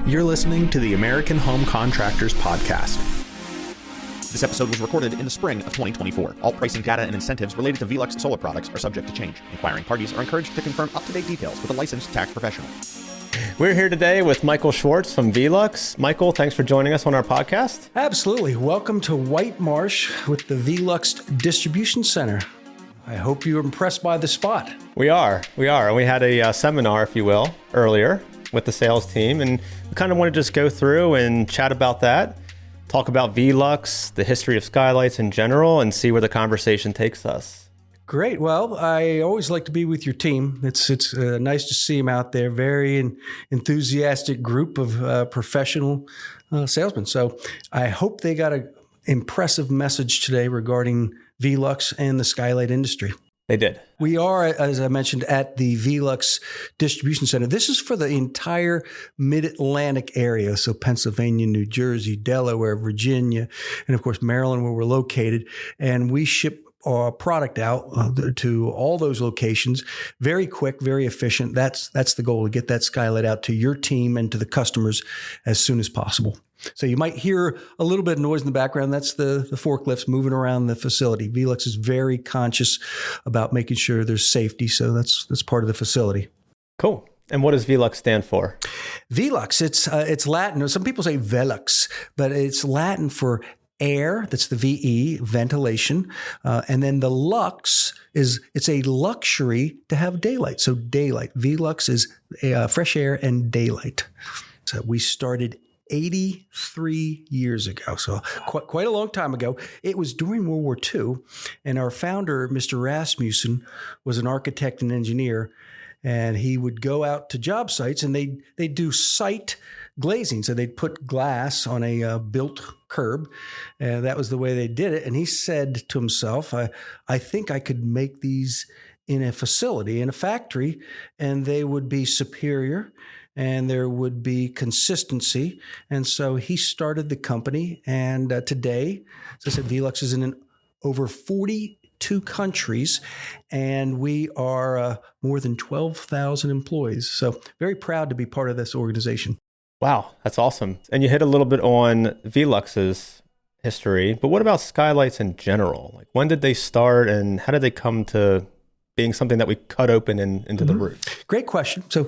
You're listening to the American Home Contractors Podcast. This episode was recorded in the spring of 2024. All pricing data and incentives related to Velux solar products are subject to change. Inquiring parties are encouraged to confirm up-to-date details with a licensed tax professional. We're here today with Michael Schwartz from Velux. Michael, thanks for joining us on our podcast. Absolutely. Welcome to White Marsh with the Velux Distribution Center. I hope you were impressed by the spot. We are. And we had a seminar, if you will, earlier with the sales team, and we kind of want to just go through and chat about that, talk about Velux, the history of Skylights in general, and see where the conversation takes us. Great. Well, I always like to be with your team. It's nice to see them out there. Very enthusiastic group of professional salesmen. So I hope they got an impressive message today regarding Velux and the skylight industry. They did. We are, as I mentioned, at the Velux Distribution Center. This is for the entire Mid-Atlantic area, so Pennsylvania, New Jersey, Delaware, Virginia, and of course Maryland, where we're located. And we ship our product out to all those locations. Very quick, very efficient. That's the goal, to get that skylight out to your team and to the customers as soon as possible. So you might hear a little bit of noise in the background. That's the forklifts moving around the facility. Velux is very conscious about making sure there's safety, so that's part of the facility. Cool. And what does Velux stand for? Velux, it's Latin. Some people say Velux, but it's Latin for air. That's the VE, ventilation. And then the lux it's a luxury to have daylight. So daylight. Velux is fresh air and daylight. So we started 83 years ago, so quite a long time ago. It was during World War II, and our founder, Mr. Rasmussen, was an architect and engineer, and he would go out to job sites, and they'd do site glazing. So they'd put glass on a built curb, and that was the way they did it. And he said to himself, I think I could make these in a facility, in a factory, and they would be superior, and there would be consistency. And so he started the company. And today, as I said, Velux is in over 42 countries, and we are more than 12,000 employees. So very proud to be part of this organization. Wow, that's awesome. And you hit a little bit on Velux's history, but what about Skylights in general? Like, when did they start, and how did they come to being something that we cut open into the roof? Great question. So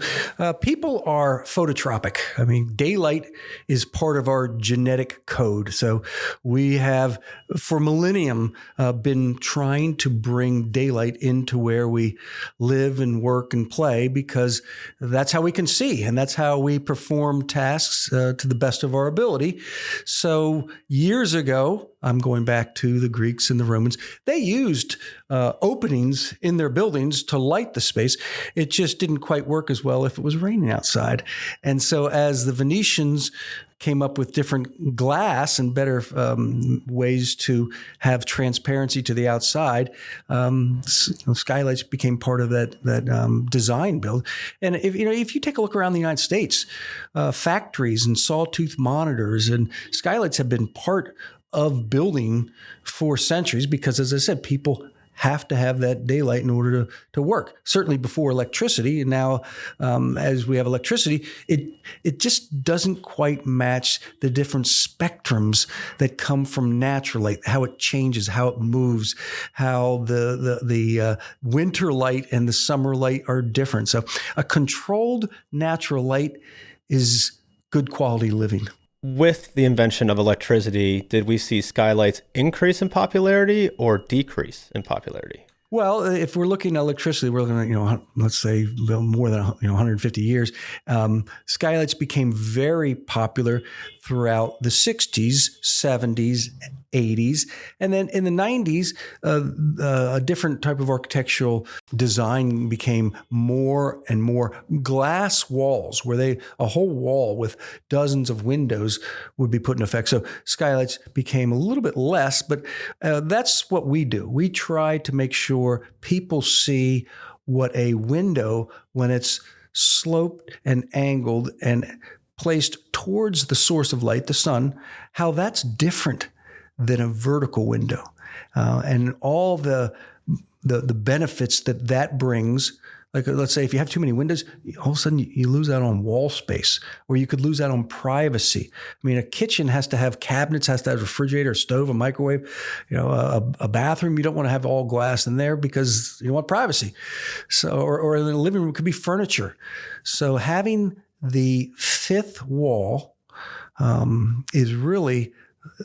people are phototropic. I mean, daylight is part of our genetic code. So we have, for millennium, been trying to bring daylight into where we live and work and play, because that's how we can see, and that's how we perform tasks to the best of our ability. So years ago, I'm going back to the Greeks and the Romans, they used openings in their buildings to light the space. It just didn't quite work as well if it was raining outside. And so as the Venetians came up with different glass and better ways to have transparency to the outside, skylights became part of that design build. And if you take a look around the United States, factories and sawtooth monitors and skylights have been part of building for centuries, because, as I said, people have to have that daylight in order to work. Certainly before electricity, and now as we have electricity, it just doesn't quite match the different spectrums that come from natural light, how it changes, how it moves, how the winter light and the summer light are different. So a controlled natural light is good quality living. With the invention of electricity, did we see skylights increase in popularity or decrease in popularity? Well, if we're looking at electricity, we're looking at, let's say more than 150 years. Skylights became very popular throughout the 60s, 70s, 80s. And then in the 90s, a different type of architectural design became more and more glass walls, where a whole wall with dozens of windows would be put in effect. So skylights became a little bit less, but that's what we do. We try to make sure people see what a window, when it's sloped and angled and placed towards the source of light, the sun, how that's different than a vertical window, and all the benefits that brings Like let's say if you have too many windows, all of a sudden you lose out on wall space, or you could lose out on privacy. I mean, a kitchen has to have cabinets, has to have a refrigerator, a stove, a microwave, a bathroom. You don't want to have all glass in there because you want privacy. So, or in the living room, it could be furniture. So having the fifth wall is really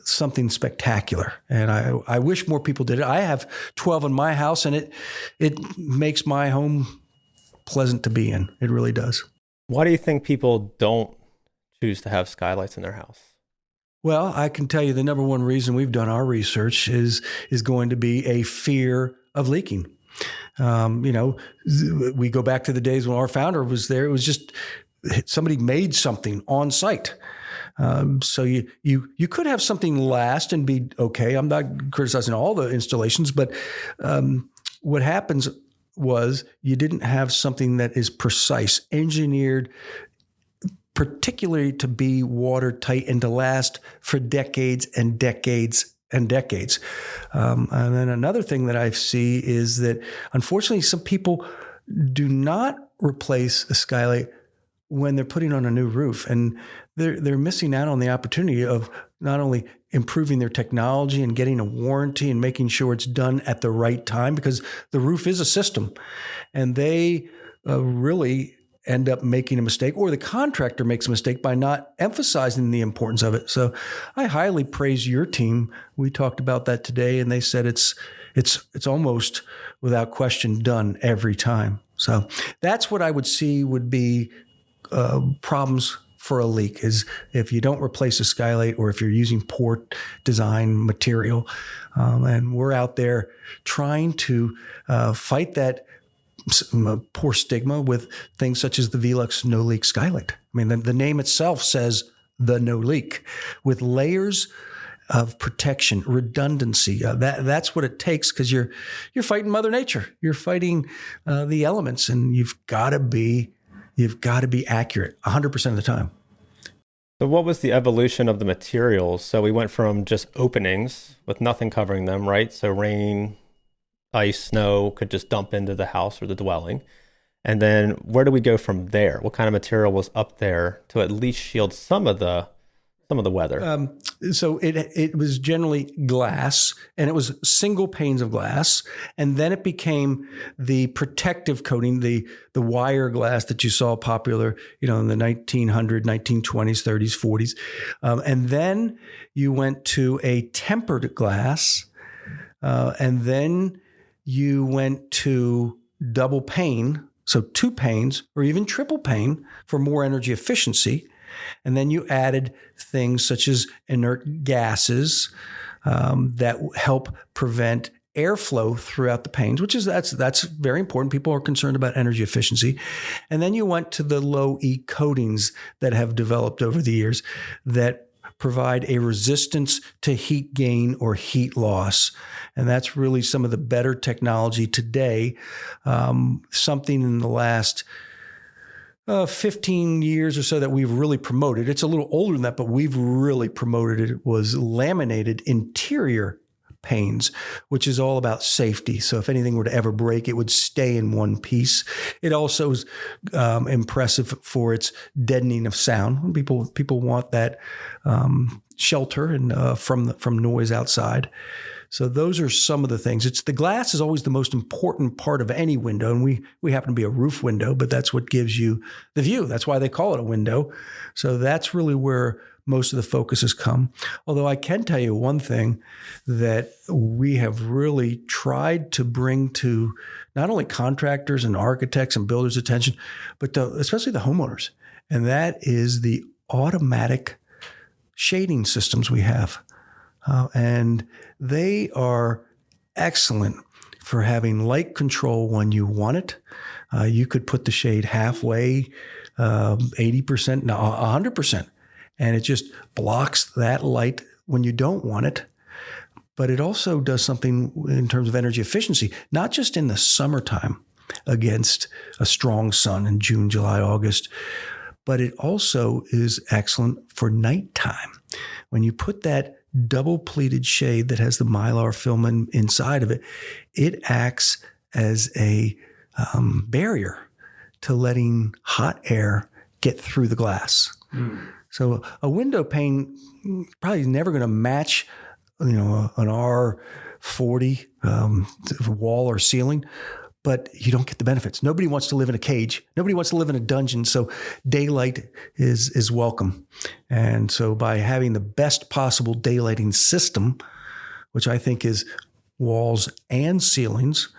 something spectacular. And I wish more people did it. I have 12 in my house, and it makes my home pleasant to be in. It really does. Why do you think people don't choose to have skylights in their house? Well, I can tell you the number one reason we've done our research is going to be a fear of leaking. We go back to the days when our founder was there. It was just somebody made something on site. So you could have something last and be okay. I'm not criticizing all the installations, but what happens was you didn't have something that is precise, engineered particularly to be watertight and to last for decades and decades and decades. And then another thing that I see is that unfortunately some people do not replace a skylight when they're putting on a new roof, and they're missing out on the opportunity of not only improving their technology and getting a warranty and making sure it's done at the right time, because the roof is a system, and they really end up making a mistake, or the contractor makes a mistake by not emphasizing the importance of it. So I highly praise your team. We talked about that today, and they said it's almost without question done every time. So that's what I would see would be problems for a leak, is if you don't replace a skylight, or if you're using poor design material. And we're out there trying to fight that poor stigma with things such as the Velux no leak skylight. I mean, the name itself says the no leak, with layers of protection, redundancy. That's what it takes, because you're fighting Mother Nature. You're fighting the elements, and you've got to be accurate 100% of the time. So what was the evolution of the materials? So we went from just openings with nothing covering them, right? So rain, ice, snow could just dump into the house or the dwelling. And then where do we go from there? What kind of material was up there to at least shield some of the weather? So it was generally glass, and it was single panes of glass. And then it became the protective coating, the wire glass that you saw popular, in the 1900s, 1920s, 30s, 40s. And then you went to a tempered glass, and then you went to double pane, so 2 panes or even triple pane for more energy efficiency. And then you added things such as inert gases that help prevent airflow throughout the panes, that's very important. People are concerned about energy efficiency. And then you went to the low E coatings that have developed over the years that provide a resistance to heat gain or heat loss. And that's really some of the better technology today. Something in the last 15 years or so that we've really promoted. It's a little older than that, but we've really promoted it. It was laminated interior panes, which is all about safety. So if anything were to ever break, it would stay in one piece. It also is impressive for its deadening of sound. People want that shelter and from noise outside. So those are some of the things. The glass is always the most important part of any window, and we happen to be a roof window, but that's what gives you the view. That's why they call it a window. So that's really where most of the focus has come. Although I can tell you one thing that we have really tried to bring to not only contractors and architects and builders' attention, but especially the homeowners, and that is the automatic shading systems we have. And they are excellent for having light control when you want it. You could put the shade halfway, 80%, no, 100%, and it just blocks that light when you don't want it. But it also does something in terms of energy efficiency, not just in the summertime against a strong sun in June, July, August, but it also is excellent for nighttime. When you put that double pleated shade that has the mylar film inside of it, it acts as a barrier to letting hot air get through the glass. So a window pane probably never going to match, an R40 wall or ceiling, but you don't get the benefits. Nobody wants to live in a cage. Nobody wants to live in a dungeon. So daylight is welcome. And so by having the best possible daylighting system, which I think is walls and ceilings,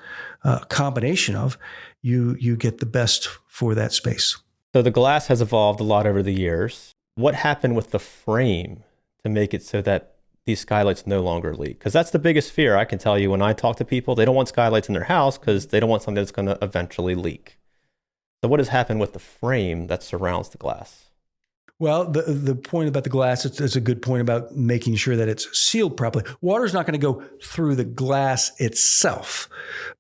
combination of, you get the best for that space. So the glass has evolved a lot over the years. What happened with the frame to make it so that these skylights no longer leak? Because that's the biggest fear I can tell you when I talk to people. They don't want skylights in their house because they don't want something that's going to eventually leak. So what has happened with the frame that surrounds the glass? Well, the point about the glass, it's a good point about making sure that it's sealed properly. Water's not going to go through the glass itself,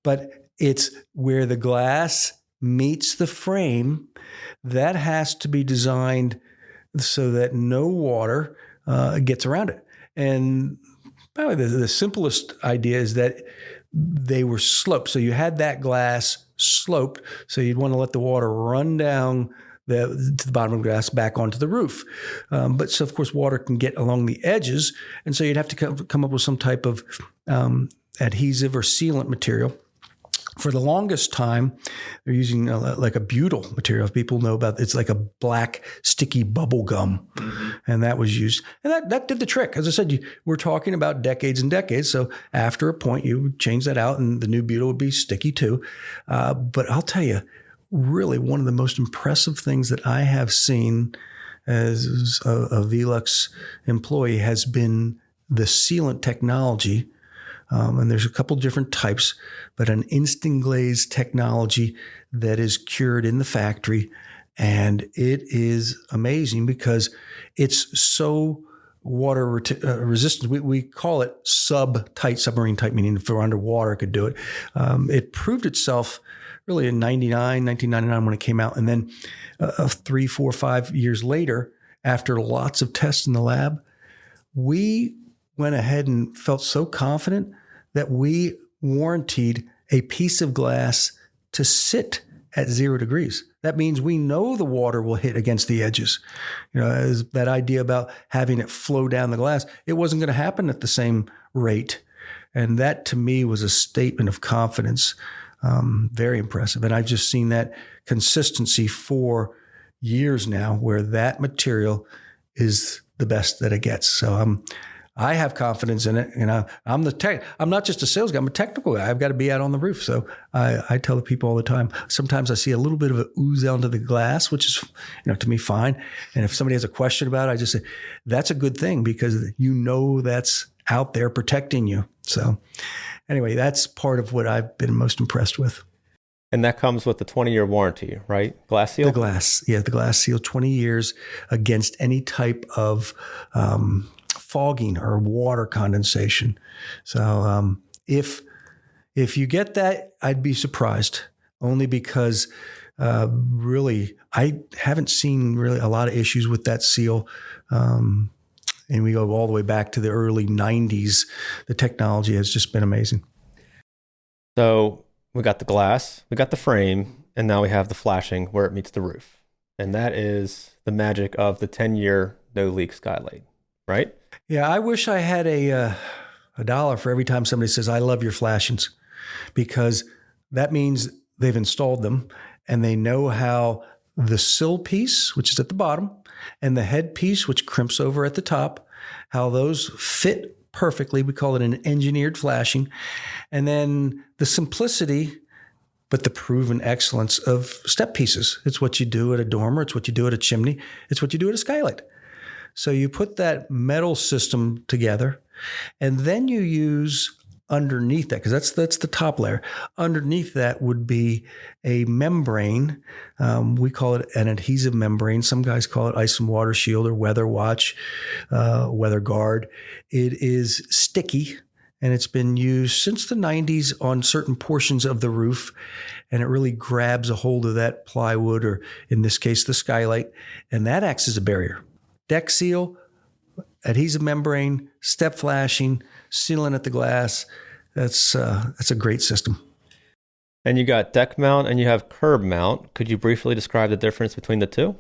but it's where the glass meets the frame that has to be designed so that no water gets around it. And probably the simplest idea is that they were sloped. So you had that glass sloped, so you'd want to let the water run down to the bottom of the glass back onto the roof. But so, of course, water can get along the edges, and so you'd have to come up with some type of adhesive or sealant material. For the longest time, they're using like a butyl material. People know about it's like a black sticky bubble gum, and that was used, and that did the trick. As I said, we're talking about decades and decades. So after a point, you would change that out, and the new butyl would be sticky too. But I'll tell you, really, one of the most impressive things that I have seen as a Velux employee has been the sealant technology. And there's a couple different types, but an instant glaze technology that is cured in the factory. And it is amazing because it's so water resistant. We call it sub-tight, submarine type, meaning if we're underwater, it could do it. It proved itself really in 1999 when it came out. And then 3, 4, 5 years later, after lots of tests in the lab, we went ahead and felt so confident that we warranted a piece of glass to sit at 0 degrees. That means we know the water will hit against the edges. As that idea about having it flow down the glass, it wasn't going to happen at the same rate. And that to me was a statement of confidence. Very impressive. And I've just seen that consistency for years now where that material is the best that it gets. So I have confidence in it. I'm not just a sales guy. I'm a technical guy. I've got to be out on the roof. So I tell the people all the time, sometimes I see a little bit of it ooze onto the glass, which is, to me, fine. And if somebody has a question about it, I just say, that's a good thing because that's out there protecting you. So anyway, that's part of what I've been most impressed with. And that comes with the 20-year warranty, right? Glass seal? The glass seal, 20 years against any type of fogging or water condensation. So if you get that, I'd be surprised, only because really I haven't seen really a lot of issues with that seal. And we go all the way back to the early 90s. The technology has just been amazing. So we got the glass, we got the frame, and now we have the flashing where it meets the roof. And that is the magic of the 10-year no-leak skylight, right? Yeah, I wish I had a $1 for every time somebody says, I love your flashings, because that means they've installed them and they know how the sill piece, which is at the bottom, and the head piece, which crimps over at the top, how those fit perfectly. We call it an engineered flashing. And then the simplicity, but the proven excellence of step pieces. It's what you do at a dormer. It's what you do at a chimney. It's what you do at a skylight. So you put that metal system together, and then you use underneath that, because that's the top layer. Underneath that would be a membrane. We call it an adhesive membrane. Some guys call it ice and water shield or weather watch, weather guard. It is sticky, and it's been used since the 90s on certain portions of the roof, and it really grabs a hold of that plywood, or in this case, the skylight, and that acts as a barrier. Deck seal, adhesive membrane, step flashing, sealant at the glass. That's a great system. And you got deck mount and you have curb mount. Could you briefly describe the difference between the two?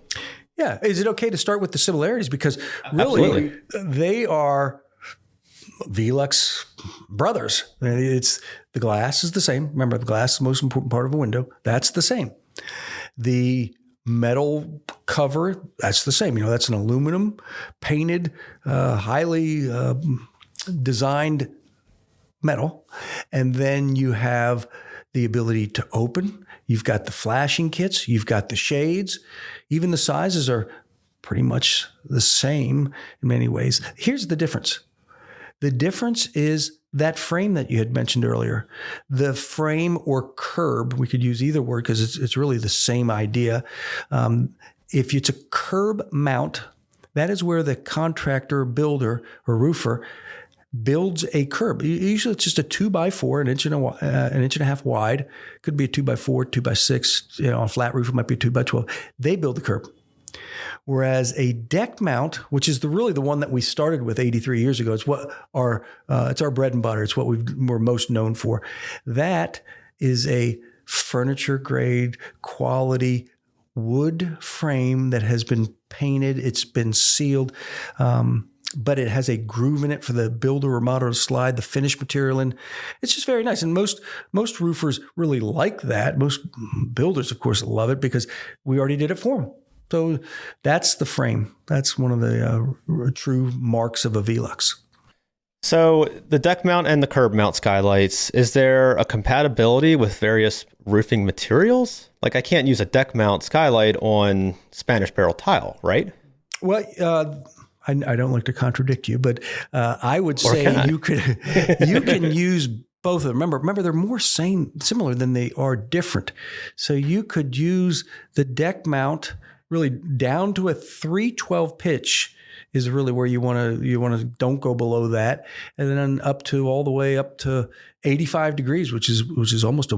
Yeah. Is it okay to start with the similarities? Because really, they are Velux brothers. It's the glass is the same. Remember, the glass is the most important part of a window. That's the same. The metal cover, that's the same. That's an aluminum painted, highly designed metal. And then you have the ability to open. You've got the flashing kits. You've got the shades. Even the sizes are pretty much the same in many ways. Here's the difference. The difference is that frame that you had mentioned earlier. The frame or curb, we could use either word because it's really the same idea. If it's a curb mount, that is where the contractor, builder, or roofer builds a curb. Usually it's just a 2x4, an inch and a half wide. Could be a 2x4, 2x6. On a flat roof, it might be a 2x12. They build the curb. Whereas a deck mount, which is really the one that we started with 83 years ago, it's what it's our bread and butter. It's what we're most known for. That is a furniture grade quality wood frame that has been painted. It's been sealed. But it has a groove in it for the builder or modeler to slide the finished material in. It's just very nice. And most roofers really like that. Most builders, of course, love it because we already did it for them. So that's the frame. That's one of the true marks of a Velux. So the deck mount and the curb mount skylights, is there a compatibility with various roofing materials? Like I can't use a deck mount skylight on Spanish barrel tile, right? Well, I don't like to contradict you, but I would say you can use both of them. Remember, they're more similar than they are different. So you could use the deck mount really down to a 3/12 pitch is really where you want to don't go below that, and then all the way up to 85 degrees, which is almost a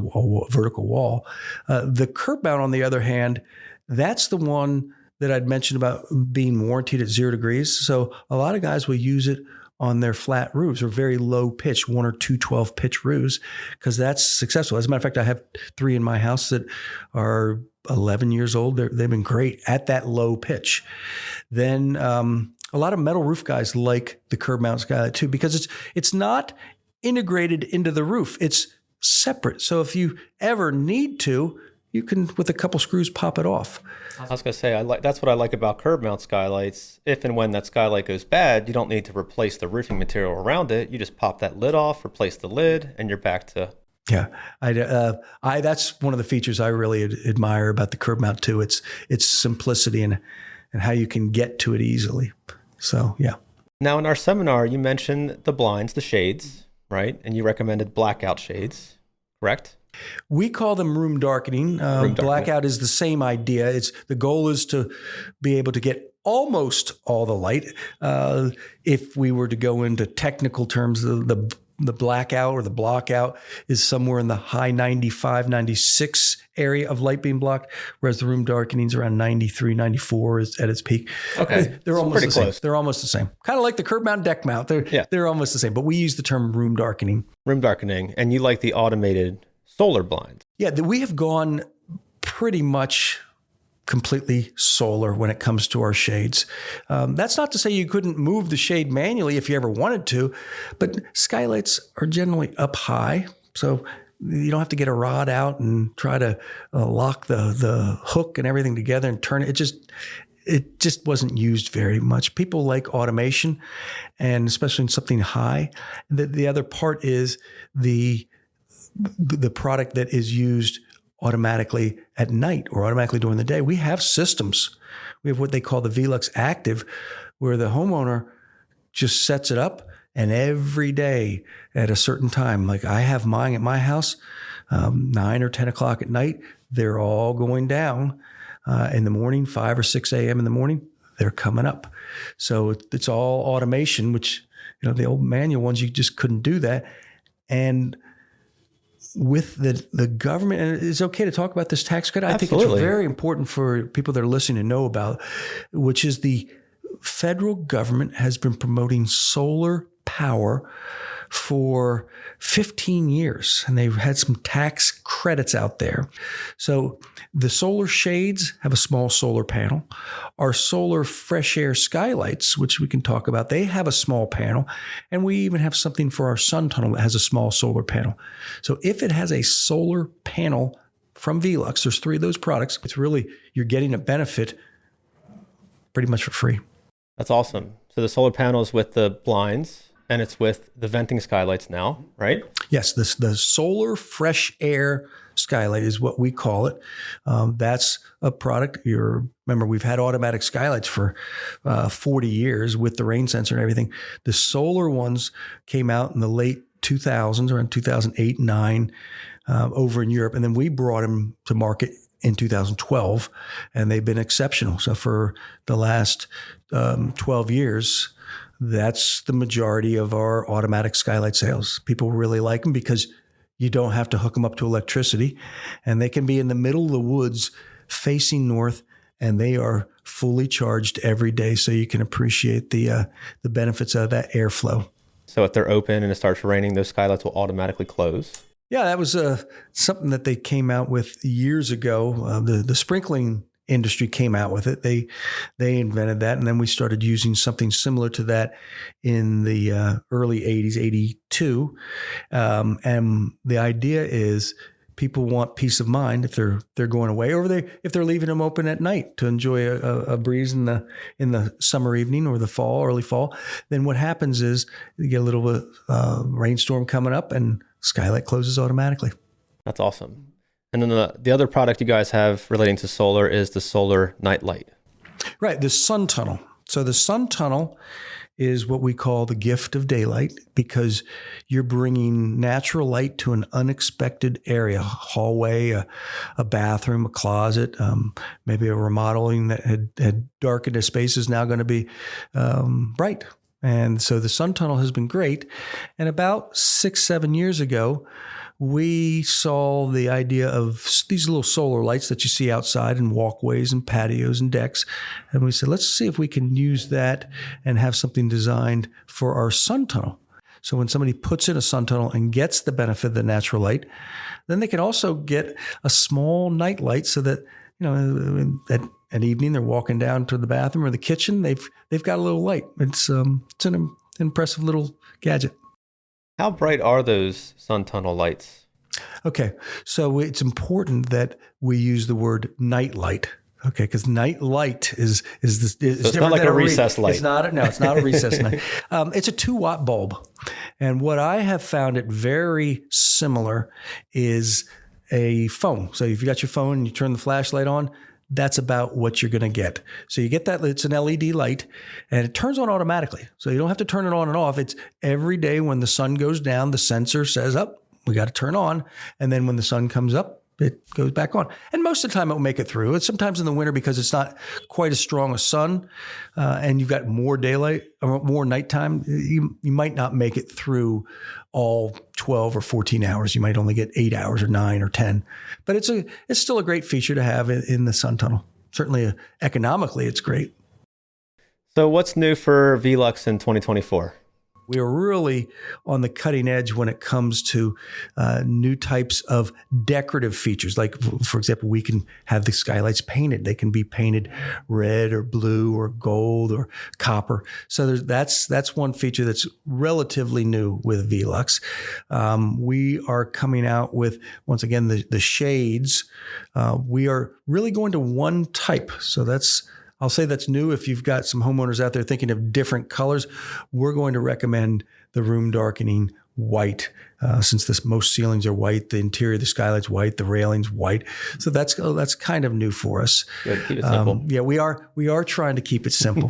vertical wall. The curb mount, on the other hand, that's the one that I'd mentioned about being warranted at 0 degrees. So a lot of guys will use it on their flat roofs or very low pitch, 1 or 2 12 pitch roofs, because that's successful. As a matter of fact, I have 3 in my house that are 11 years old. They've been great at that low pitch. Then a lot of metal roof guys like the curb mount skylight too, because it's not integrated into the roof. It's separate. So if you ever need to, you can, with a couple screws, pop it off. I was going to say, that's what I like about curb mount skylights. If and when that skylight goes bad, you don't need to replace the roofing material around it. You just pop that lid off, replace the lid, and you're back to... Yeah, that's one of the features I really admire about the curb mount too. It's simplicity and how you can get to it easily. So, yeah. Now, in our seminar, you mentioned the blinds, the shades, right? And you recommended blackout shades, correct? We call them room darkening. Blackout is the same idea. The goal is to be able to get almost all the light. If we were to go into technical terms, the blackout or the blockout is somewhere in the high 95, 96 area of light being blocked, whereas the room darkening is around 93, 94 is at its peak. Okay. They're almost pretty the same. close. They're almost the same. Kind of like the curb mount, deck mount. They're almost the same, but we use the term room darkening. Room darkening. And you like the automated solar blinds. Yeah, we have gone pretty much completely solar when it comes to our shades. That's not to say you couldn't move the shade manually if you ever wanted to, but skylights are generally up high, so you don't have to get a rod out and try to lock the hook and everything together and turn it. It just wasn't used very much. People like automation, and especially in something high. The other part is the product that is used automatically at night or automatically during the day. We have systems. We have what they call the Velux Active, where the homeowner just sets it up, and every day at a certain time, like I have mine at my house, 9 or 10 o'clock at night, they're all going down. In the morning, 5 or 6 a.m. in the morning, they're coming up. So it's all automation, which, the old manual ones, you just couldn't do that. And with the government, and it's okay to talk about this tax credit. I think it's very important for people that are listening to know about, which is the federal government has been promoting solar power for 15 years, and they've had some tax credits out there. So the solar shades have a small solar panel. Our solar fresh air skylights, which we can talk about, they have a small panel. And we even have something for our sun tunnel that has a small solar panel. So if it has a solar panel from Velux, there's 3 of those products, it's really, you're getting a benefit pretty much for free. That's awesome. So the solar panel is with the blinds, and it's with the venting skylights now, right? Yes, the solar fresh air skylight is what we call it. That's a product. Remember, we've had automatic skylights for 40 years with the rain sensor and everything. The solar ones came out in the late 2000s, around 2008, 9, over in Europe. And then we brought them to market in 2012, and they've been exceptional. So for the last 12 years, that's the majority of our automatic skylight sales. People really like them because you don't have to hook them up to electricity, and they can be in the middle of the woods facing north, and they are fully charged every day. So you can appreciate the benefits of that airflow. So if they're open and it starts raining, those skylights will automatically close. Yeah, that was something that they came out with years ago. The sprinkling industry came out with it. They invented that, and then we started using something similar to that in the early 80s, 82. And the idea is people want peace of mind if they're going away, or if they're leaving them open at night to enjoy a breeze in the summer evening or the fall, early fall. Then what happens is you get a little bit rainstorm coming up, and skylight closes automatically. That's awesome. And then the other product you guys have relating to solar is the solar night light. Right, the sun tunnel. So the sun tunnel is what we call the gift of daylight, because you're bringing natural light to an unexpected area, a hallway, a bathroom, a closet, maybe a remodeling that had darkened a space is now going to be bright. And so the sun tunnel has been great. And about 6-7 years ago, we saw the idea of these little solar lights that you see outside in walkways and patios and decks. And we said, let's see if we can use that and have something designed for our sun tunnel. So when somebody puts in a sun tunnel and gets the benefit of the natural light, then they can also get a small night light so that, at evening they're walking down to the bathroom or the kitchen, they've got a little light. It's an impressive little gadget. How bright are those sun tunnel lights? Okay, so it's important that we use the word night light. Okay, because night light is this. So it's not like a recessed light. It's not a recessed light. It's a 2-watt bulb, and what I have found it very similar is a phone. So if you got your phone and you turn the flashlight on, that's about what you're going to get. So you get that, it's an LED light, and it turns on automatically. So you don't have to turn it on and off. It's every day when the sun goes down, the sensor says, we got to turn on. And then when the sun comes up, it goes back on. And most of the time it will make it through. It's sometimes in the winter because it's not quite as strong a sun, and you've got more daylight or more nighttime. You might not make it through all 12 or 14 hours. You might only get 8 hours or 9 or 10. But it's still a great feature to have in the sun tunnel. Certainly economically, it's great. So what's new for Velux in 2024? We are really on the cutting edge when it comes to new types of decorative features. Like, for example, we can have the skylights painted. They can be painted red or blue or gold or copper. So that's one feature that's relatively new with Velux. We are coming out with, once again, the shades. We are really going to one type. So I'll say that's new. If you've got some homeowners out there thinking of different colors, we're going to recommend the room darkening white, since most ceilings are white, the interior of the skylight's white, the railing's white. So that's kind of new for us. Good. Keep it simple. Yeah, we are trying to keep it simple.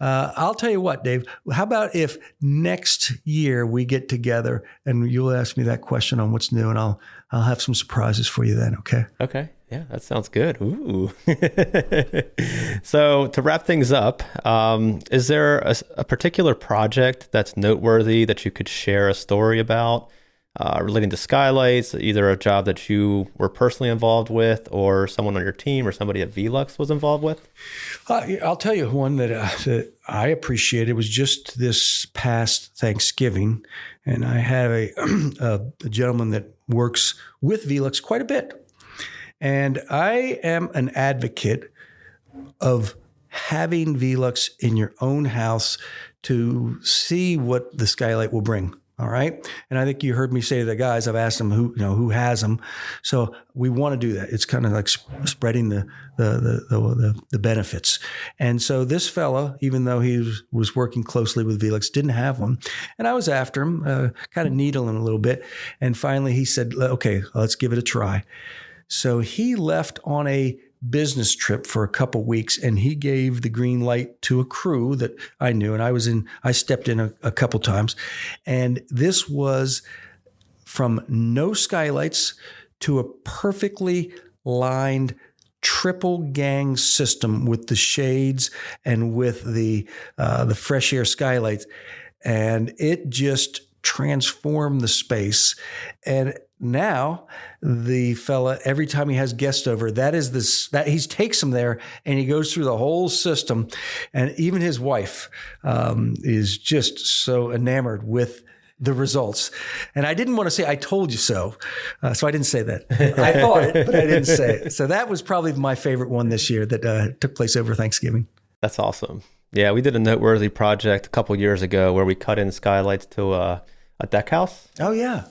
I'll tell you what, Dave, how about if next year we get together and you'll ask me that question on what's new, and I'll have some surprises for you then, okay? Okay. Yeah, that sounds good. Ooh. So to wrap things up, is there a particular project that's noteworthy that you could share a story about? relating to Skylights, either a job that you were personally involved with or someone on your team or somebody at Velux was involved with? I'll tell you one that I appreciated. It was just this past Thanksgiving, and I have a gentleman that works with Velux quite a bit. And I am an advocate of having Velux in your own house to see what the Skylight will bring. All right. And I think you heard me say to the guys, I've asked them who has them. So we want to do that. It's kind of like spreading the benefits. And so this fella, even though he was working closely with Velux, didn't have one. And I was after him, kind of needling him a little bit. And finally he said, okay, let's give it a try. So he left on a business trip for a couple weeks, and he gave the green light to a crew that I knew, and I stepped in a couple times. And this was from no skylights to a perfectly lined triple gang system with the shades and with the fresh air skylights. And it just transformed the space. And now the fella, every time he has guests over, that he takes them there and he goes through the whole system. And even his wife is just so enamored with the results. And I didn't want to say, I told you so. So I didn't say that. I thought it, but I didn't say it. So that was probably my favorite one this year that took place over Thanksgiving. That's awesome. Yeah, we did a noteworthy project a couple years ago where we cut in Skylights to a deck house. Oh, yeah.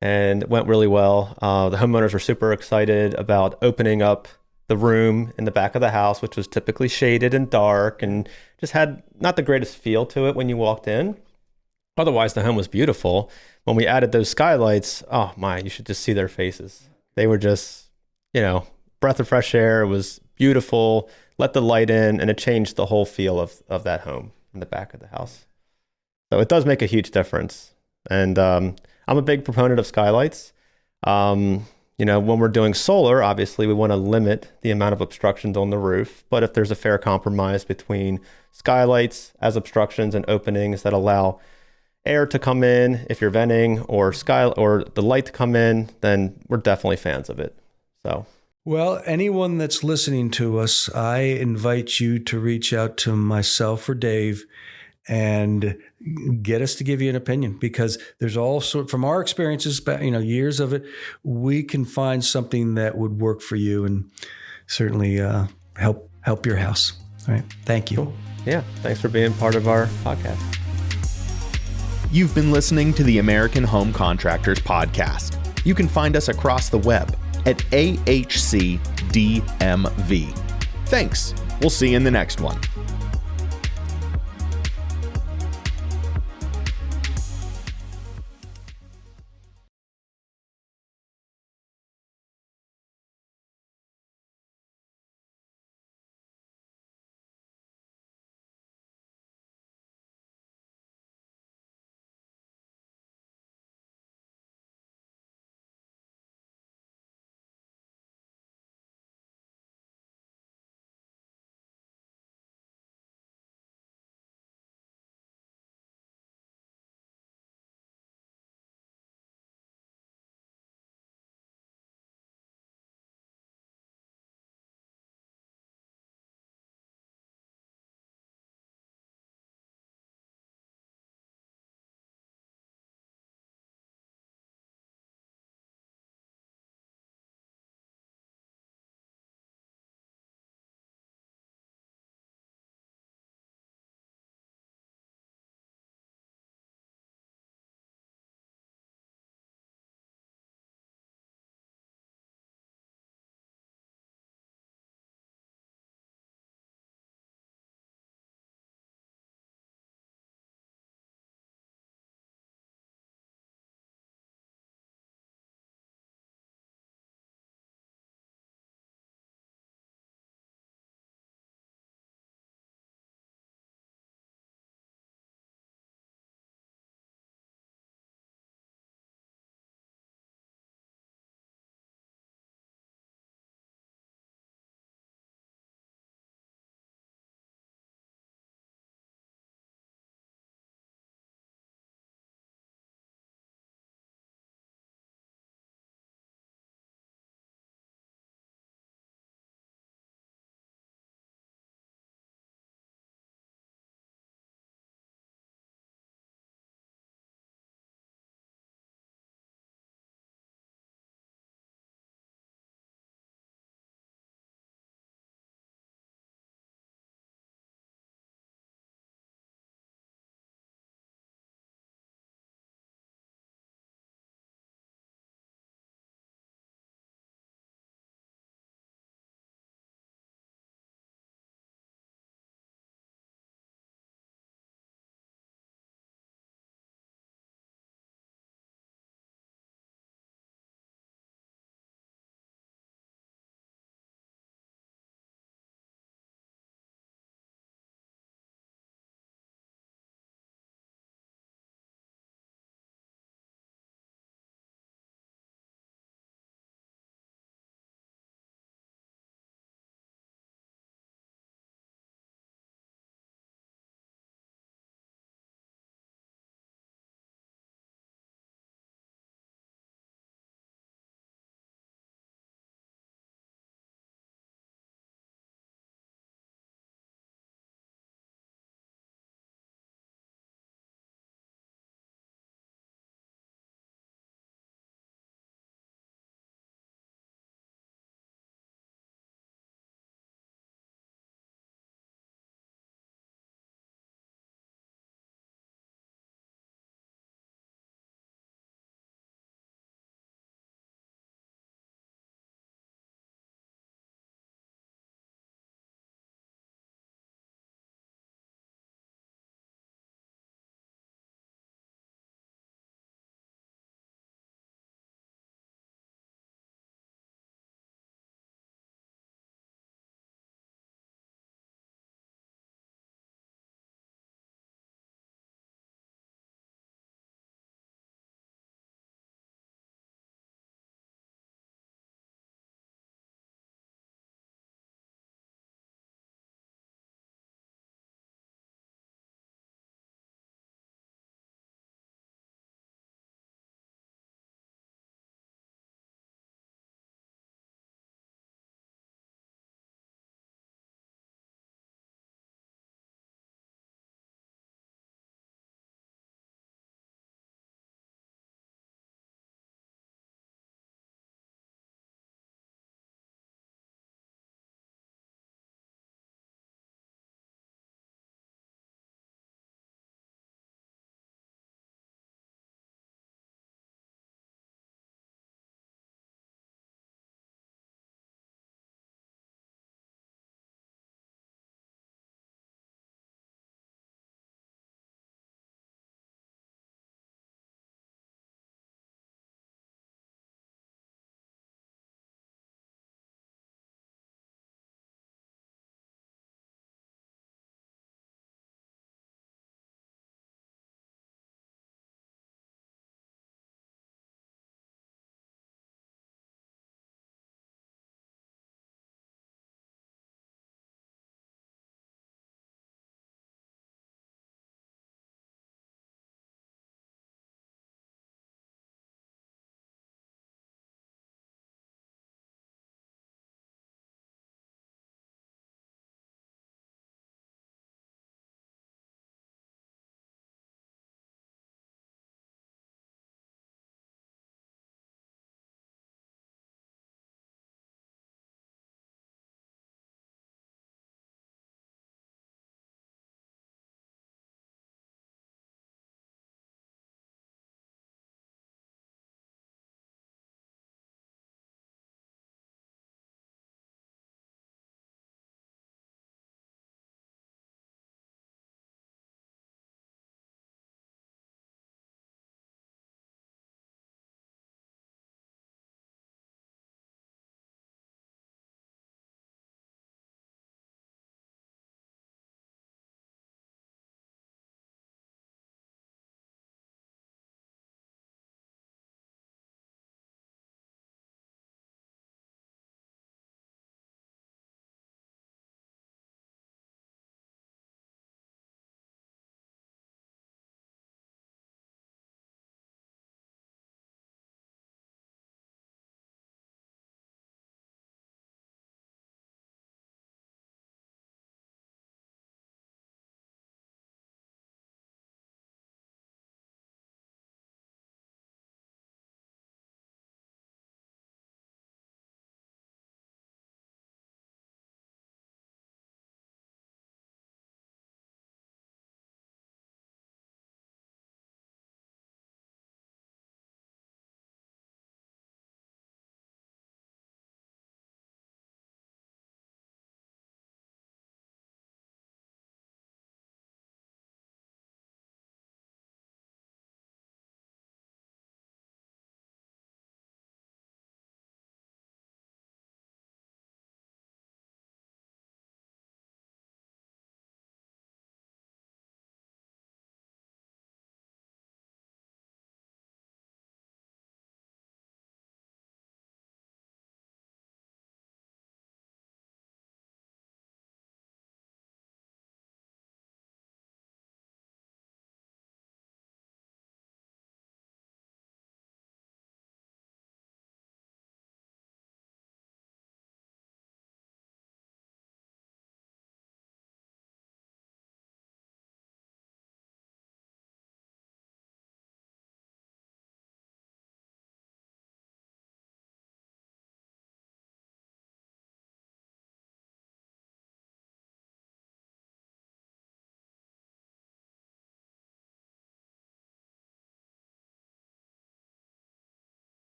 And it went really well. The homeowners were super excited about opening up the room in the back of the house, which was typically shaded and dark and just had not the greatest feel to it when you walked in. Otherwise, the home was beautiful. When we added those skylights, oh my, you should just see their faces. They were just, breath of fresh air. It was beautiful, let the light in, and it changed the whole feel of that home in the back of the house. So it does make a huge difference. And I'm a big proponent of skylights. When we're doing solar, obviously we want to limit the amount of obstructions on the roof. But if there's a fair compromise between skylights as obstructions and openings that allow air to come in, if you're venting, or the light to come in, then we're definitely fans of it. So, well, anyone that's listening to us, I invite you to reach out to myself or Dave and get us to give you an opinion, because there's all sort, from our experiences, years of it, we can find something that would work for you and certainly help your house. All right. Thank you. Cool. Yeah. Thanks for being part of our podcast. You've been listening to the American Home Contractors Podcast. You can find us across the web at AHCDMV. Thanks. We'll see you in the next one.